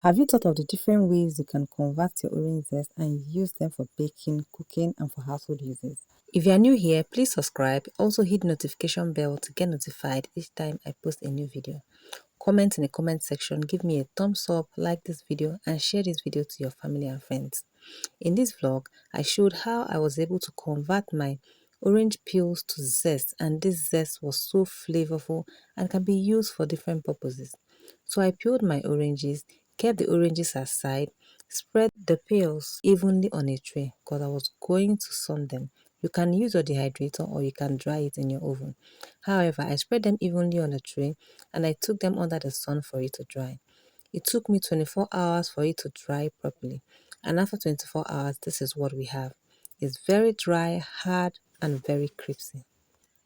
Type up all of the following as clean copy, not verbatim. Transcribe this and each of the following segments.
Have you thought of the different ways you can convert your orange zest and use them for baking, cooking, and for household uses? If you are new here, please subscribe. Also hit the notification bell to get notified each time I post a new video. Comment in the comment section, give me a thumbs up, like this video, and share this video to your family and friends. In this vlog, I showed how I was able to convert my orange peels to zest, and this zest was so flavorful and can be used for different purposes. So I peeled my oranges, kept the oranges aside, spread the peels evenly on a tray because I was going to sun them. You can use your dehydrator or you can dry it in your oven. However, I spread them evenly on a tray and I took them under the sun for it to dry. It took me 24 hours for it to dry properly. And after 24 hours, this is what we have. It's very dry, hard, and very crispy.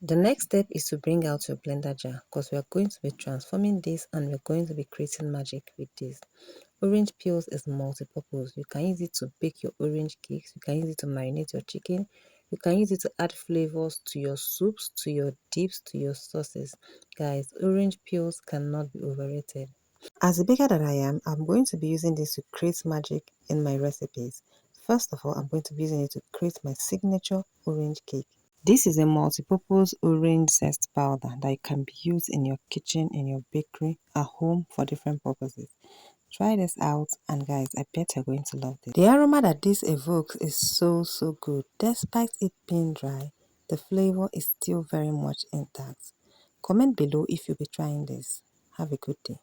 The next step is to bring out your blender jar because we are going to be transforming this and we're going to be creating magic with this. Orange peels is multi-purpose. You can use it to bake your orange cakes. You can use it to marinate your chicken. You can use it to add flavors to your soups, to your dips, to your sauces. Guys, orange peels cannot be overrated. As a baker that I am, I'm going to be using this to create magic in my recipes. First of all, I'm going to be using it to create my signature orange cake. This is a multi-purpose orange zest powder that can be used in your kitchen, in your bakery, at home for different purposes. Try this out and guys, I bet you're going to love this. The aroma that this evokes is so good. Despite it being dry, the flavor is still very much intact. Comment below if you'll be trying this. Have a good day.